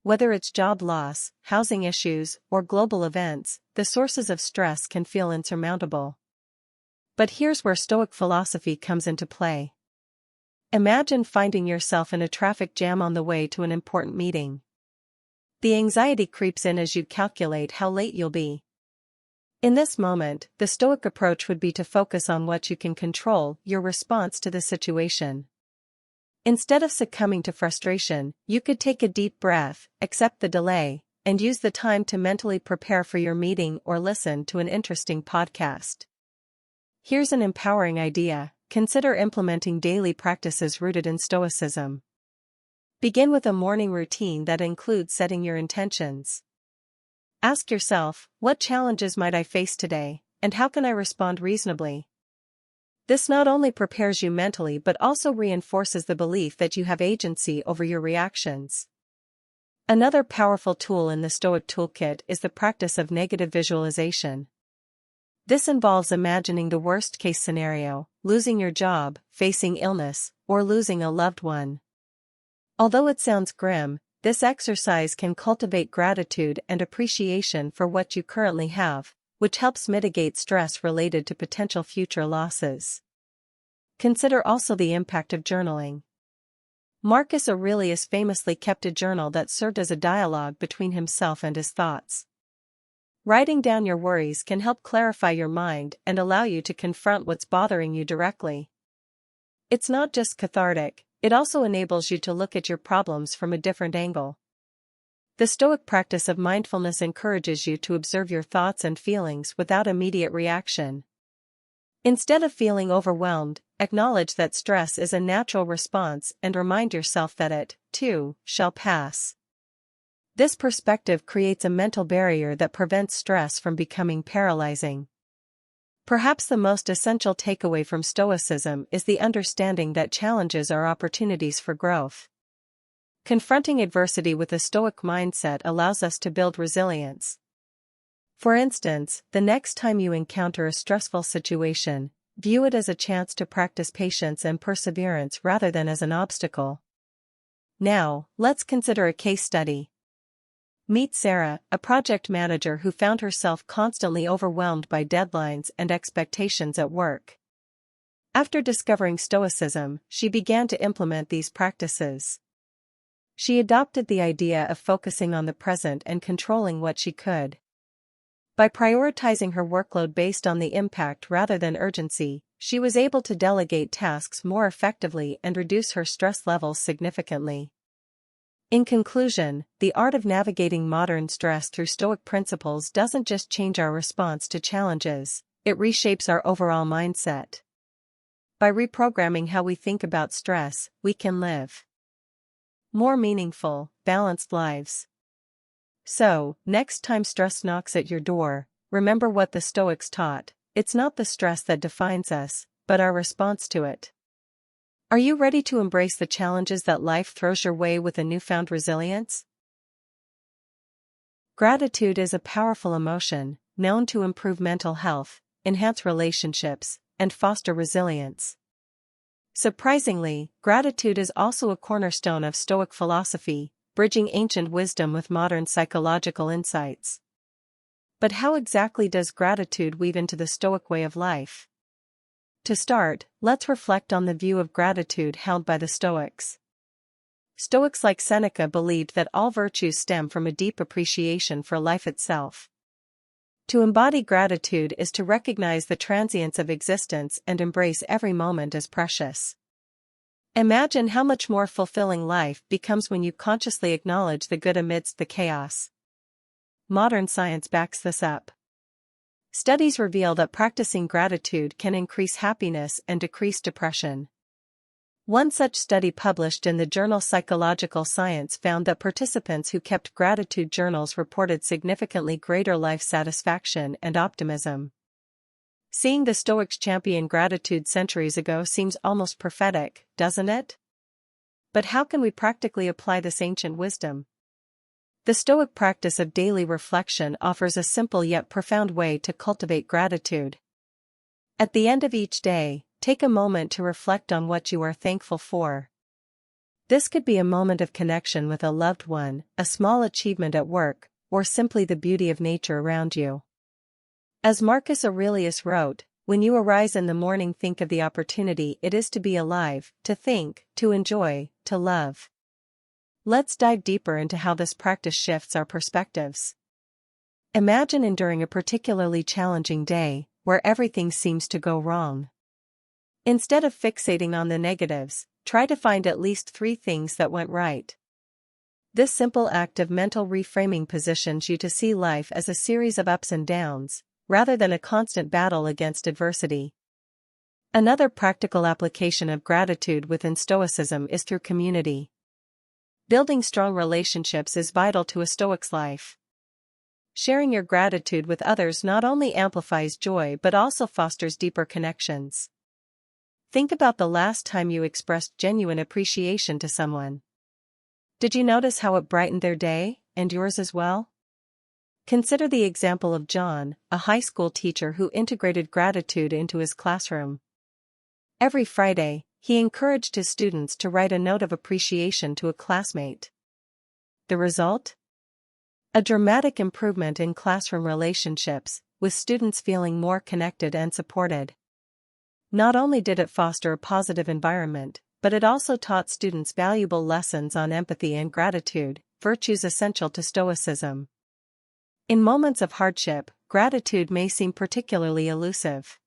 Whether it's job loss, housing issues, or global events, the sources of stress can feel insurmountable. But here's where Stoic philosophy comes into play. Imagine finding yourself in a traffic jam on the way to an important meeting. The anxiety creeps in as you calculate how late you'll be. In this moment, the Stoic approach would be to focus on what you can control, your response to the situation. Instead of succumbing to frustration, you could take a deep breath, accept the delay, and use the time to mentally prepare for your meeting or listen to an interesting podcast. Here's an empowering idea: consider implementing daily practices rooted in Stoicism. Begin with a morning routine that includes setting your intentions. Ask yourself, what challenges might I face today, and how can I respond reasonably? This not only prepares you mentally but also reinforces the belief that you have agency over your reactions. Another powerful tool in the Stoic toolkit is the practice of negative visualization. This involves imagining the worst-case scenario: losing your job, facing illness, or losing a loved one. Although it sounds grim, this exercise can cultivate gratitude and appreciation for what you currently have, which helps mitigate stress related to potential future losses. Consider also the impact of journaling. Marcus Aurelius famously kept a journal that served as a dialogue between himself and his thoughts. Writing down your worries can help clarify your mind and allow you to confront what's bothering you directly. It's not just cathartic, it also enables you to look at your problems from a different angle. The Stoic practice of mindfulness encourages you to observe your thoughts and feelings without immediate reaction. Instead of feeling overwhelmed, acknowledge that stress is a natural response and remind yourself that it, too, shall pass. This perspective creates a mental barrier that prevents stress from becoming paralyzing. Perhaps the most essential takeaway from Stoicism is the understanding that challenges are opportunities for growth. Confronting adversity with a Stoic mindset allows us to build resilience. For instance, the next time you encounter a stressful situation, view it as a chance to practice patience and perseverance rather than as an obstacle. Now, let's consider a case study. Meet Sarah, a project manager who found herself constantly overwhelmed by deadlines and expectations at work. After discovering Stoicism, she began to implement these practices. She adopted the idea of focusing on the present and controlling what she could. By prioritizing her workload based on the impact rather than urgency, she was able to delegate tasks more effectively and reduce her stress levels significantly. In conclusion, the art of navigating modern stress through Stoic principles doesn't just change our response to challenges, it reshapes our overall mindset. By reprogramming how we think about stress, we can live more meaningful, balanced lives. So, next time stress knocks at your door, remember what the Stoics taught: it's not the stress that defines us, but our response to it. Are you ready to embrace the challenges that life throws your way with a newfound resilience? Gratitude is a powerful emotion, known to improve mental health, enhance relationships, and foster resilience. Surprisingly, gratitude is also a cornerstone of Stoic philosophy, bridging ancient wisdom with modern psychological insights. But how exactly does gratitude weave into the Stoic way of life? To start, let's reflect on the view of gratitude held by the Stoics. Stoics like Seneca believed that all virtues stem from a deep appreciation for life itself. To embody gratitude is to recognize the transience of existence and embrace every moment as precious. Imagine how much more fulfilling life becomes when you consciously acknowledge the good amidst the chaos. Modern science backs this up. Studies reveal that practicing gratitude can increase happiness and decrease depression. One such study published in the journal Psychological Science found that participants who kept gratitude journals reported significantly greater life satisfaction and optimism. Seeing the Stoics champion gratitude centuries ago seems almost prophetic, doesn't it? But how can we practically apply this ancient wisdom? The Stoic practice of daily reflection offers a simple yet profound way to cultivate gratitude. At the end of each day, take a moment to reflect on what you are thankful for. This could be a moment of connection with a loved one, a small achievement at work, or simply the beauty of nature around you. As Marcus Aurelius wrote, "When you arise in the morning, think of the opportunity it is to be alive, to think, to enjoy, to love." Let's dive deeper into how this practice shifts our perspectives. Imagine enduring a particularly challenging day, where everything seems to go wrong. Instead of fixating on the negatives, try to find at least 3 things that went right. This simple act of mental reframing positions you to see life as a series of ups and downs, rather than a constant battle against adversity. Another practical application of gratitude within Stoicism is through community. Building strong relationships is vital to a Stoic's life. Sharing your gratitude with others not only amplifies joy but also fosters deeper connections. Think about the last time you expressed genuine appreciation to someone. Did you notice how it brightened their day, and yours as well? Consider the example of John, a high school teacher who integrated gratitude into his classroom. Every Friday, he encouraged his students to write a note of appreciation to a classmate. The result? A dramatic improvement in classroom relationships, with students feeling more connected and supported. Not only did it foster a positive environment, but it also taught students valuable lessons on empathy and gratitude, virtues essential to Stoicism. In moments of hardship, gratitude may seem particularly elusive.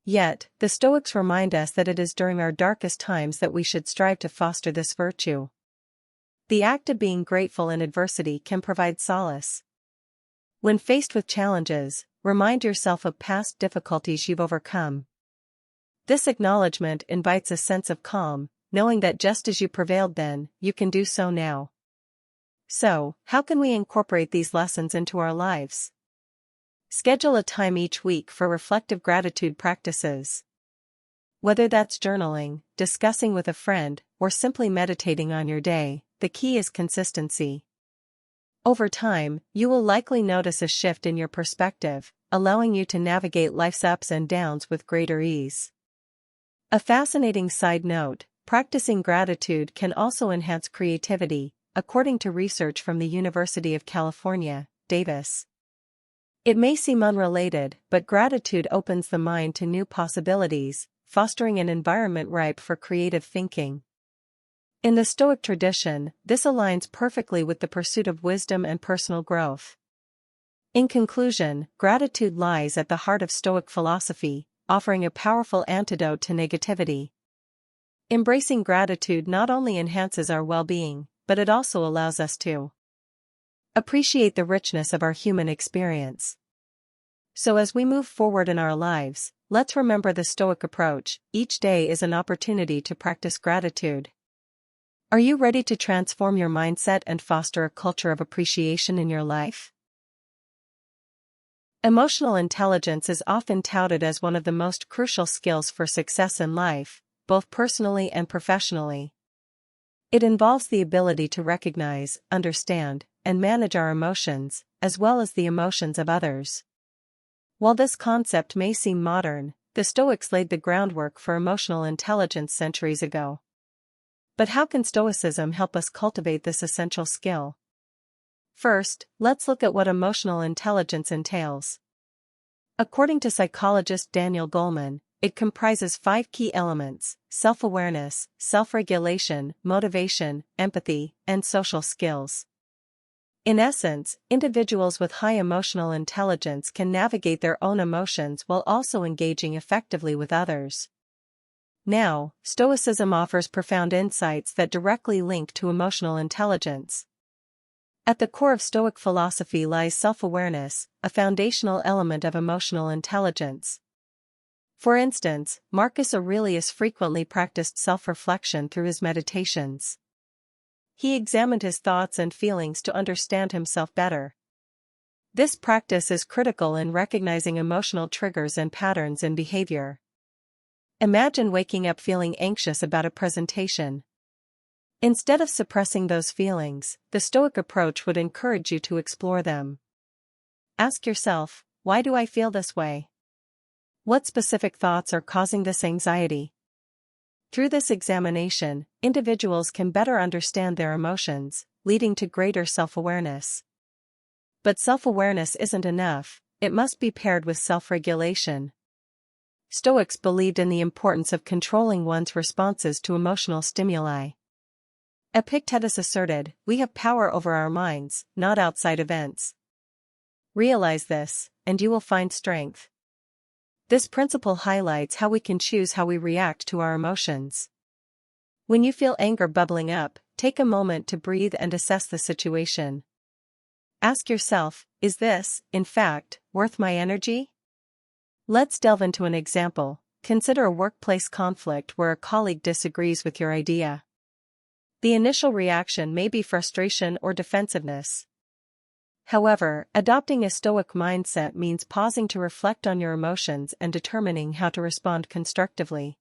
Yet, the Stoics remind us that it is during our darkest times that we should strive to foster this virtue. The act of being grateful in adversity can provide solace. When faced with challenges, remind yourself of past difficulties you've overcome. This acknowledgement invites a sense of calm, knowing that just as you prevailed then, you can do so now. So, how can we incorporate these lessons into our lives? Schedule a time each week for reflective gratitude practices. Whether that's journaling, discussing with a friend, or simply meditating on your day, the key is consistency. Over time, you will likely notice a shift in your perspective, allowing you to navigate life's ups and downs with greater ease. A fascinating side note, practicing gratitude can also enhance creativity, according to research from the University of California, Davis. It may seem unrelated, but gratitude opens the mind to new possibilities, fostering an environment ripe for creative thinking. In the Stoic tradition, this aligns perfectly with the pursuit of wisdom and personal growth. In conclusion, gratitude lies at the heart of Stoic philosophy, offering a powerful antidote to negativity. Embracing gratitude not only enhances our well-being, but it also allows us to appreciate the richness of our human experience. So as we move forward in our lives, let's remember the Stoic approach. Each day is an opportunity to practice gratitude. Are you ready to transform your mindset and foster a culture of appreciation in your life? Emotional intelligence is often touted as one of the most crucial skills for success in life, both personally and professionally. It involves the ability to recognize, understand, and manage our emotions, as well as the emotions of others. While this concept may seem modern, the Stoics laid the groundwork for emotional intelligence centuries ago. But how can Stoicism help us cultivate this essential skill? First, let's look at what emotional intelligence entails. According to psychologist Daniel Goleman, it comprises 5 key elements: self-awareness, self-regulation, motivation, empathy, and social skills. In essence, individuals with high emotional intelligence can navigate their own emotions while also engaging effectively with others. Now, Stoicism offers profound insights that directly link to emotional intelligence. At the core of Stoic philosophy lies self-awareness, a foundational element of emotional intelligence. For instance, Marcus Aurelius frequently practiced self-reflection through his meditations. He examined his thoughts and feelings to understand himself better. This practice is critical in recognizing emotional triggers and patterns in behavior. Imagine waking up feeling anxious about a presentation. Instead of suppressing those feelings, the Stoic approach would encourage you to explore them. Ask yourself, why do I feel this way? What specific thoughts are causing this anxiety? Through this examination, individuals can better understand their emotions, leading to greater self-awareness. But self-awareness isn't enough, it must be paired with self-regulation. Stoics believed in the importance of controlling one's responses to emotional stimuli. Epictetus asserted, "We have power over our minds, not outside events." Realize this, and you will find strength. This principle highlights how we can choose how we react to our emotions. When you feel anger bubbling up, take a moment to breathe and assess the situation. Ask yourself, is this, in fact, worth my energy? Let's delve into an example. Consider a workplace conflict where a colleague disagrees with your idea. The initial reaction may be frustration or defensiveness. However, adopting a Stoic mindset means pausing to reflect on your emotions and determining how to respond constructively.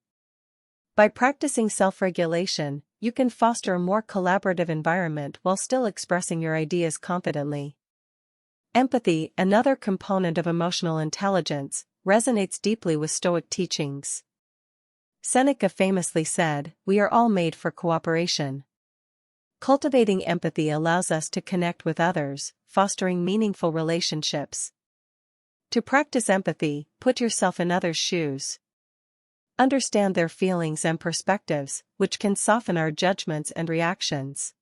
By practicing self-regulation, you can foster a more collaborative environment while still expressing your ideas confidently. Empathy, another component of emotional intelligence, resonates deeply with Stoic teachings. Seneca famously said, "We are all made for cooperation." Cultivating empathy allows us to connect with others, fostering meaningful relationships. To practice empathy, put yourself in others' shoes. Understand their feelings and perspectives, which can soften our judgments and reactions.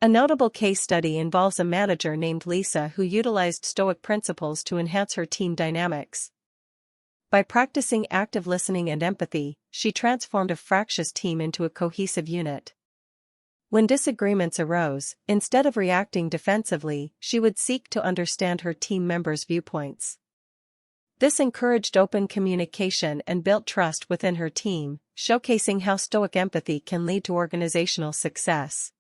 A notable case study involves a manager named Lisa who utilized Stoic principles to enhance her team dynamics. By practicing active listening and empathy, she transformed a fractious team into a cohesive unit. When disagreements arose, instead of reacting defensively, she would seek to understand her team members' viewpoints. This encouraged open communication and built trust within her team, showcasing how Stoic empathy can lead to organizational success.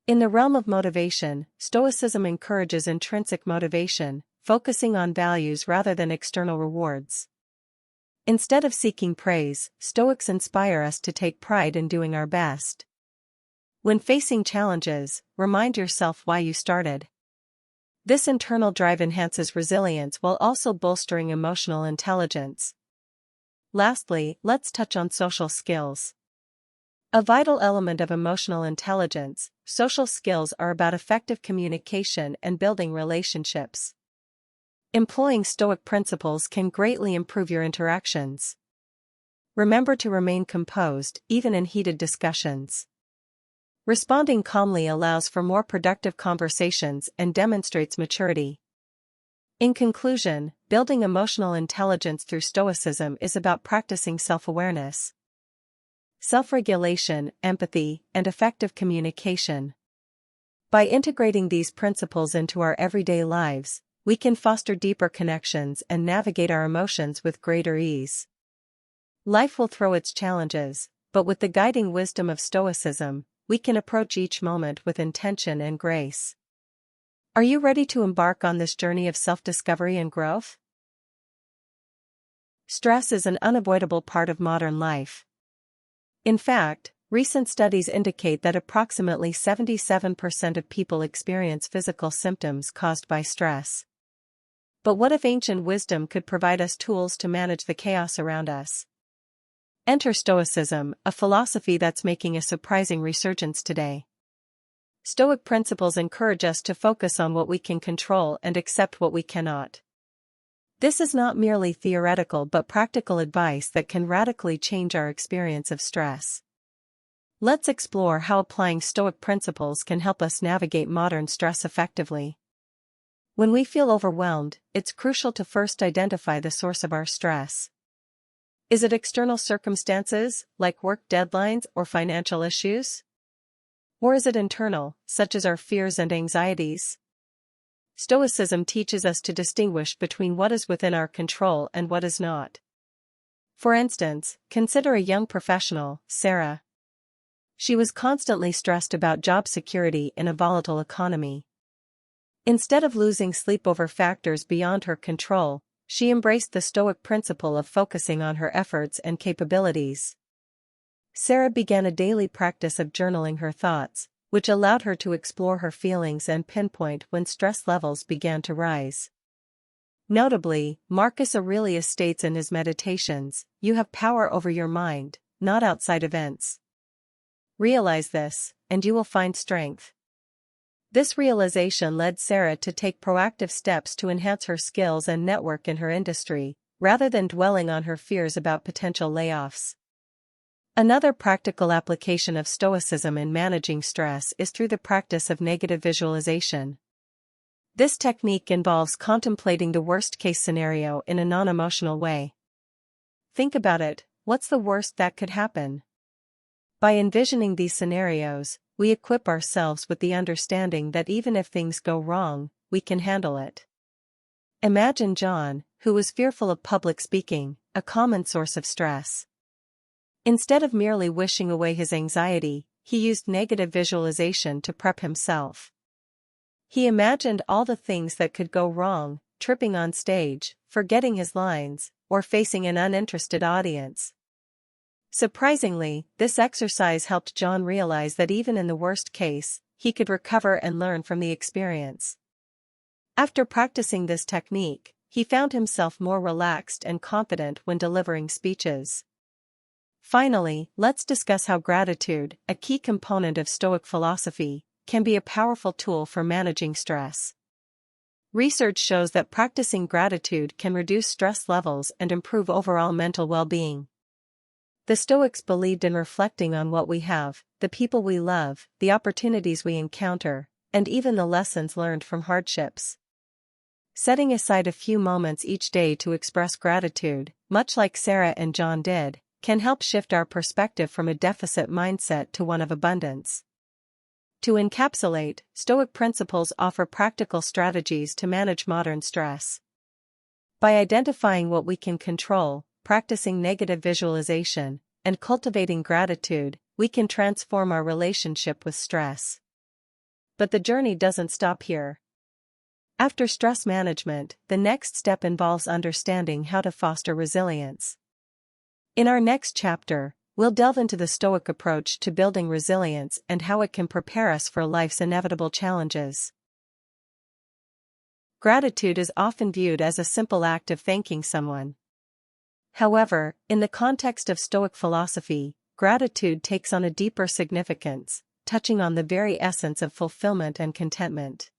In the realm of motivation, Stoicism encourages intrinsic motivation, focusing on values rather than external rewards. Instead of seeking praise, Stoics inspire us to take pride in doing our best. When facing challenges, remind yourself why you started. This internal drive enhances resilience while also bolstering emotional intelligence. Lastly, let's touch on social skills. A vital element of emotional intelligence, social skills are about effective communication and building relationships. Employing Stoic principles can greatly improve your interactions. Remember to remain composed, even in heated discussions. Responding calmly allows for more productive conversations and demonstrates maturity. In conclusion, building emotional intelligence through Stoicism is about practicing self-awareness, self-regulation, empathy, and effective communication. By integrating these principles into our everyday lives, we can foster deeper connections and navigate our emotions with greater ease. Life will throw its challenges, but with the guiding wisdom of Stoicism, we can approach each moment with intention and grace. Are you ready to embark on this journey of self-discovery and growth? Stress is an unavoidable part of modern life. In fact, recent studies indicate that approximately 77% of people experience physical symptoms caused by stress. But what if ancient wisdom could provide us tools to manage the chaos around us? Enter Stoicism, a philosophy that's making a surprising resurgence today. Stoic principles encourage us to focus on what we can control and accept what we cannot. This is not merely theoretical but practical advice that can radically change our experience of stress. Let's explore how applying Stoic principles can help us navigate modern stress effectively. When we feel overwhelmed, it's crucial to first identify the source of our stress. Is it external circumstances, like work deadlines or financial issues? Or is it internal, such as our fears and anxieties? Stoicism teaches us to distinguish between what is within our control and what is not. For instance, consider a young professional, Sarah. She was constantly stressed about job security in a volatile economy. Instead of losing sleep over factors beyond her control, she embraced the Stoic principle of focusing on her efforts and capabilities. Sarah began a daily practice of journaling her thoughts, which allowed her to explore her feelings and pinpoint when stress levels began to rise. Notably, Marcus Aurelius states in his Meditations, "You have power over your mind, not outside events. Realize this, and you will find strength." This realization led Sarah to take proactive steps to enhance her skills and network in her industry, rather than dwelling on her fears about potential layoffs. Another practical application of Stoicism in managing stress is through the practice of negative visualization. This technique involves contemplating the worst-case scenario in a non-emotional way. Think about it, what's the worst that could happen? By envisioning these scenarios, we equip ourselves with the understanding that even if things go wrong, we can handle it. Imagine John, who was fearful of public speaking, a common source of stress. Instead of merely wishing away his anxiety, he used negative visualization to prep himself. He imagined all the things that could go wrong, tripping on stage, forgetting his lines, or facing an uninterested audience. Surprisingly, this exercise helped John realize that even in the worst case, he could recover and learn from the experience. After practicing this technique, he found himself more relaxed and confident when delivering speeches. Finally, let's discuss how gratitude, a key component of Stoic philosophy, can be a powerful tool for managing stress. Research shows that practicing gratitude can reduce stress levels and improve overall mental well-being. The Stoics believed in reflecting on what we have, the people we love, the opportunities we encounter, and even the lessons learned from hardships. Setting aside a few moments each day to express gratitude, much like Sarah and John did, can help shift our perspective from a deficit mindset to one of abundance. To encapsulate, Stoic principles offer practical strategies to manage modern stress. By identifying what we can control, practicing negative visualization, and cultivating gratitude, we can transform our relationship with stress. But the journey doesn't stop here. After stress management, the next step involves understanding how to foster resilience. In our next chapter, we'll delve into the Stoic approach to building resilience and how it can prepare us for life's inevitable challenges. Gratitude is often viewed as a simple act of thanking someone. However, in the context of Stoic philosophy, gratitude takes on a deeper significance, touching on the very essence of fulfillment and contentment.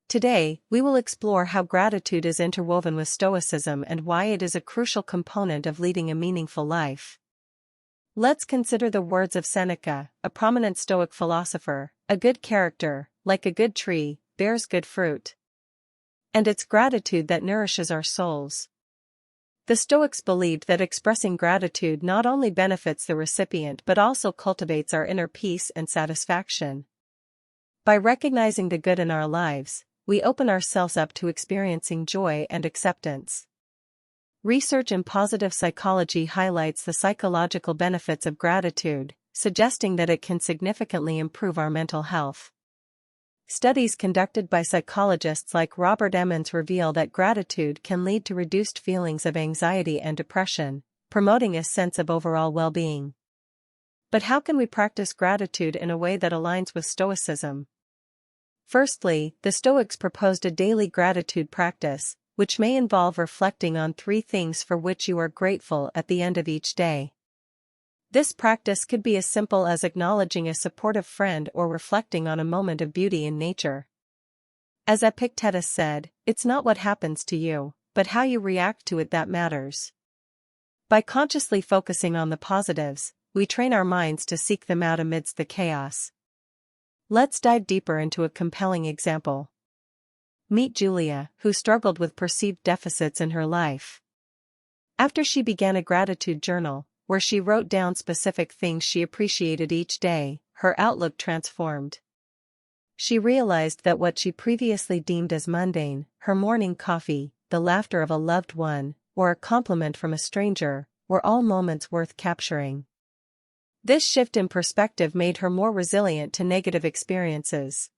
Today, we will explore how gratitude is interwoven with Stoicism and why it is a crucial component of leading a meaningful life. Let's consider the words of Seneca, a prominent Stoic philosopher: "A good character, like a good tree, bears good fruit. And it's gratitude that nourishes our souls." The Stoics believed that expressing gratitude not only benefits the recipient but also cultivates our inner peace and satisfaction. By recognizing the good in our lives, we open ourselves up to experiencing joy and acceptance. Research in positive psychology highlights the psychological benefits of gratitude, suggesting that it can significantly improve our mental health. Studies conducted by psychologists like Robert Emmons reveal that gratitude can lead to reduced feelings of anxiety and depression, promoting a sense of overall well-being. But how can we practice gratitude in a way that aligns with Stoicism? Firstly, the Stoics proposed a daily gratitude practice, which may involve reflecting on 3 things for which you are grateful at the end of each day. This practice could be as simple as acknowledging a supportive friend or reflecting on a moment of beauty in nature. As Epictetus said, "It's not what happens to you, but how you react to it that matters. By consciously focusing on the positives, we train our minds to seek them out amidst the chaos. Let's dive deeper into a compelling example. Meet Julia, who struggled with perceived deficits in her life. After she began a gratitude journal, where she wrote down specific things she appreciated each day, her outlook transformed. She realized that what she previously deemed as mundane, her morning coffee, the laughter of a loved one, or a compliment from a stranger, were all moments worth capturing. This shift in perspective made her more resilient to negative experiences.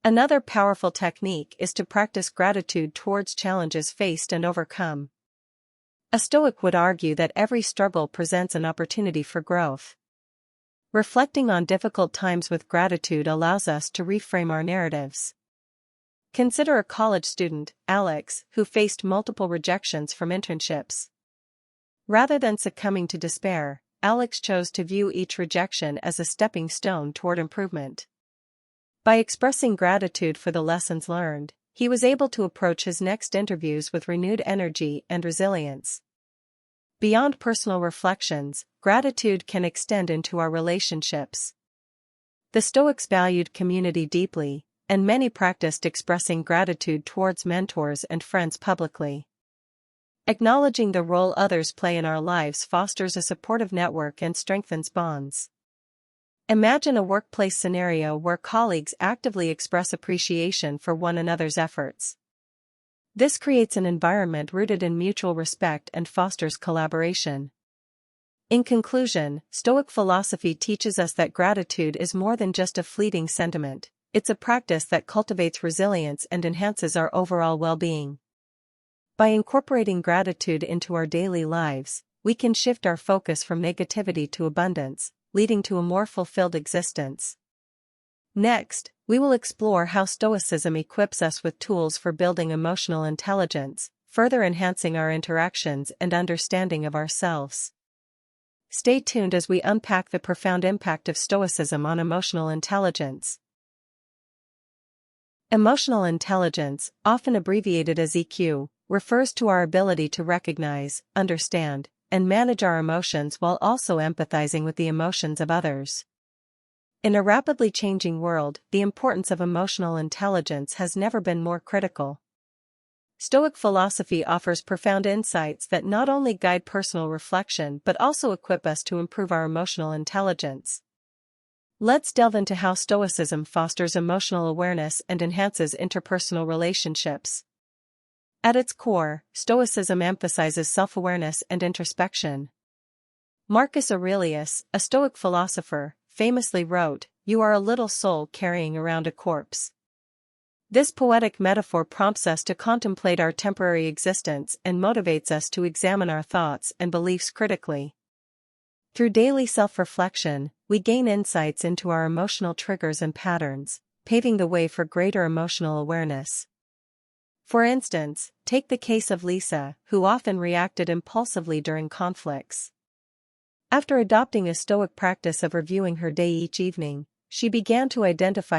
Another powerful technique is to practice gratitude towards challenges faced and overcome. A Stoic would argue that every struggle presents an opportunity for growth. Reflecting on difficult times with gratitude allows us to reframe our narratives. Consider a college student, Alex, who faced multiple rejections from internships. Rather than succumbing to despair, Alex chose to view each rejection as a stepping stone toward improvement. By expressing gratitude for the lessons learned, he was able to approach his next interviews with renewed energy and resilience. Beyond personal reflections, gratitude can extend into our relationships. The Stoics valued community deeply, and many practiced expressing gratitude towards mentors and friends publicly. Acknowledging the role others play in our lives fosters a supportive network and strengthens bonds. Imagine a workplace scenario where colleagues actively express appreciation for one another's efforts. This creates an environment rooted in mutual respect and fosters collaboration. In conclusion, Stoic philosophy teaches us that gratitude is more than just a fleeting sentiment, it's a practice that cultivates resilience and enhances our overall well-being. By incorporating gratitude into our daily lives, we can shift our focus from negativity to abundance, leading to a more fulfilled existence. Next, we will explore how Stoicism equips us with tools for building emotional intelligence, further enhancing our interactions and understanding of ourselves. Stay tuned as we unpack the profound impact of Stoicism on emotional intelligence. Emotional intelligence, often abbreviated as EQ, refers to our ability to recognize, understand, and manage our emotions while also empathizing with the emotions of others. In a rapidly changing world, the importance of emotional intelligence has never been more critical. Stoic philosophy offers profound insights that not only guide personal reflection but also equip us to improve our emotional intelligence. Let's delve into how Stoicism fosters emotional awareness and enhances interpersonal relationships. At its core, Stoicism emphasizes self-awareness and introspection. Marcus Aurelius, a Stoic philosopher, famously wrote, "You are a little soul carrying around a corpse." This poetic metaphor prompts us to contemplate our temporary existence and motivates us to examine our thoughts and beliefs critically. Through daily self-reflection, we gain insights into our emotional triggers and patterns, paving the way for greater emotional awareness. For instance, take the case of Lisa, who often reacted impulsively during conflicts. After adopting a Stoic practice of reviewing her day each evening, she began to identify